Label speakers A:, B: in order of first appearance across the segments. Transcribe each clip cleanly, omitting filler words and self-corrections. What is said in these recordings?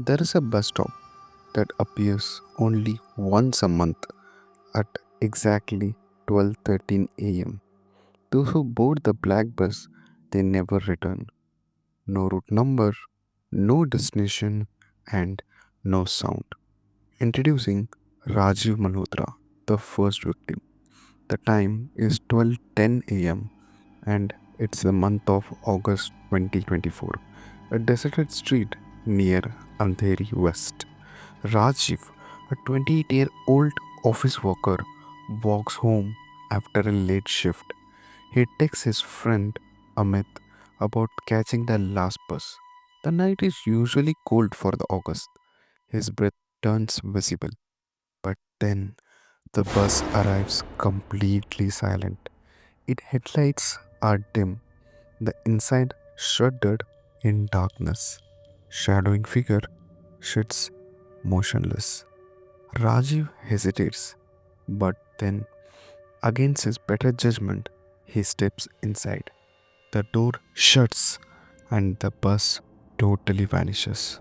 A: There is a bus stop that appears only once a month at exactly 12:13 a.m. Those who board the black bus, they never return. No route number, no destination, and no sound. Introducing Rajiv Malhotra, the first victim. The time is 12:10 a.m. and it's the month of August 2024. A deserted street near Andheri West. Rajiv, a 28-year-old office worker, walks home after a late shift. He texts his friend Amit about catching the last bus. The night is usually cold for the August. His breath turns visible, but then the bus arrives completely silent. Its headlights are dim, the inside shrouded in darkness. Shadowing figure sits motionless. Rajiv hesitates, but then, against his better judgment, he steps inside. The door shuts and the bus totally vanishes.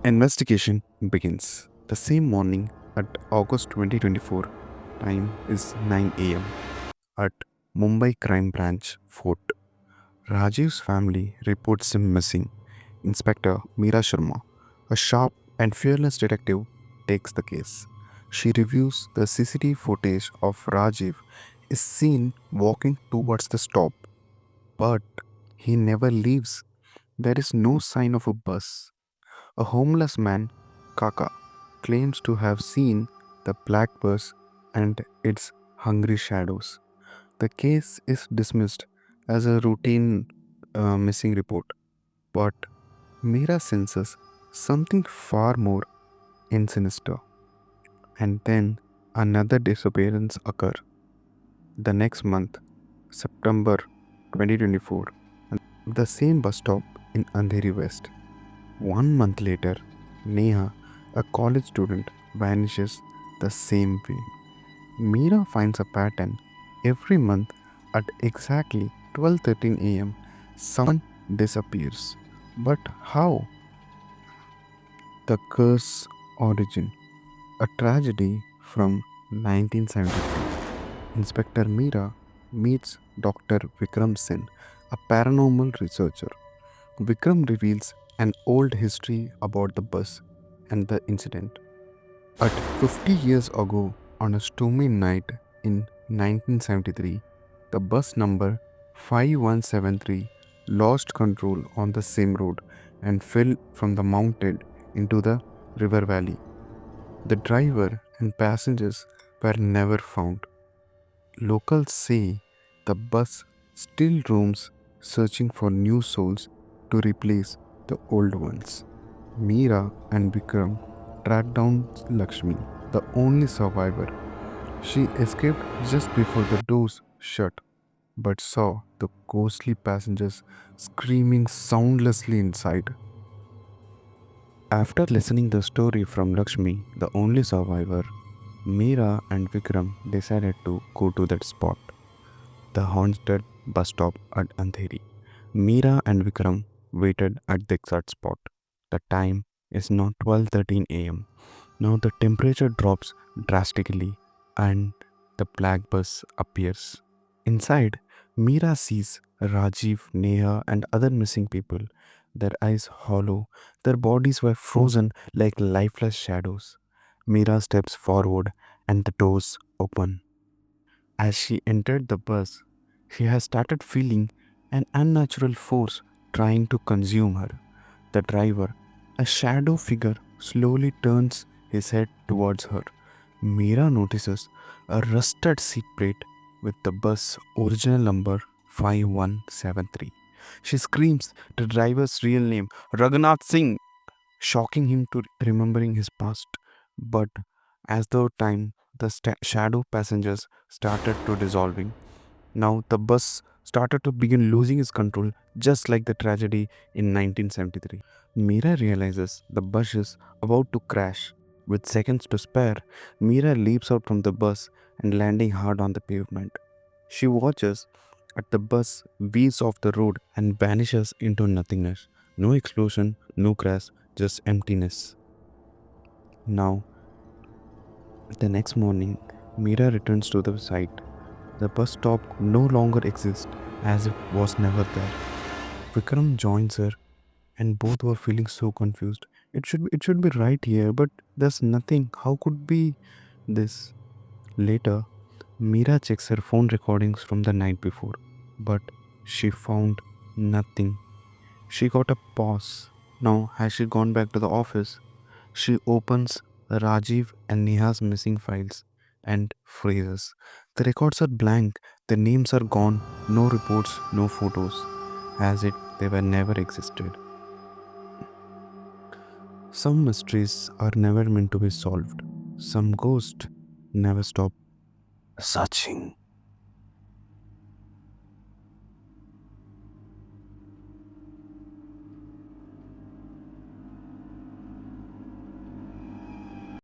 A: Investigation begins. The same morning at August 2024, time is 9 a.m. at Mumbai Crime Branch Fort. Rajiv's family reports him missing. Inspector Meera Sharma, a sharp and fearless detective, takes the case. She reviews the CCTV footage of Rajiv is seen walking towards the stop, but he never leaves. There is no sign of a bus. A homeless man, Kaka, claims to have seen the black bus and its hungry shadows. The case is dismissed as a routine missing report, but Mira senses something far more sinister. And then another disappearance occurs the next month, September 2024, the same bus stop in Andheri West. 1 month later, Neha, a college student, vanishes the same way. Meera finds a pattern every month at exactly 12:13 a.m. Someone disappears. But how? The curse origin. A tragedy from 1973. Inspector Meera meets Dr. Vikram Sen, a paranormal researcher. Vikram reveals an old history about the bus and the incident. At 50 years ago, on a stormy night in 1973, the bus number 5173 lost control on the same road and fell from the mountain into the river valley. The driver and passengers were never found. Locals say the bus still roams searching for new souls to replace the old ones. Meera and Vikram track down Lakshmi, the only survivor. She escaped just before the doors shut, but saw the ghostly passengers screaming soundlessly inside. After listening the story from Lakshmi, the only survivor, Meera and Vikram decided to go to that spot, the haunted bus stop at Andheri. Meera and Vikram waited at the exact spot. The time is now 12:13 a.m. Now the temperature drops drastically and the black bus appears. Inside, Meera sees Rajiv, Neha, and other missing people. Their eyes hollow, their bodies were frozen like lifeless shadows. Meera steps forward and the doors open. As she entered the bus, she has started feeling an unnatural force trying to consume her. The driver, a shadow figure, slowly turns his head towards her. Mira notices a rusted seat plate with the bus original number 5173. She screams the driver's real name, Raghunath Singh, shocking him to remembering his past. But as the time, the shadow passengers started to dissolving. Now the bus started to begin losing its control, just like the tragedy in 1973. Mira realizes the bus is about to crash. With seconds to spare, Mira leaps out from the bus and landing hard on the pavement. She watches as the bus weaves off the road and vanishes into nothingness. No explosion, no crash, just emptiness. Now, the next morning, Mira returns to the site. The bus stop no longer exists as it was never there. Vikram joins her and both were feeling so confused. It should be right here, but there's nothing. How could be this? Later, Mira checks her phone recordings from the night before, but she found nothing. She got a pause. Now, has she gone back to the office? She opens Rajiv and Neha's missing files and freezes. The records are blank, the names are gone, no reports, no photos, as if they were never existed. Some mysteries are never meant to be solved. Some ghosts never stop searching.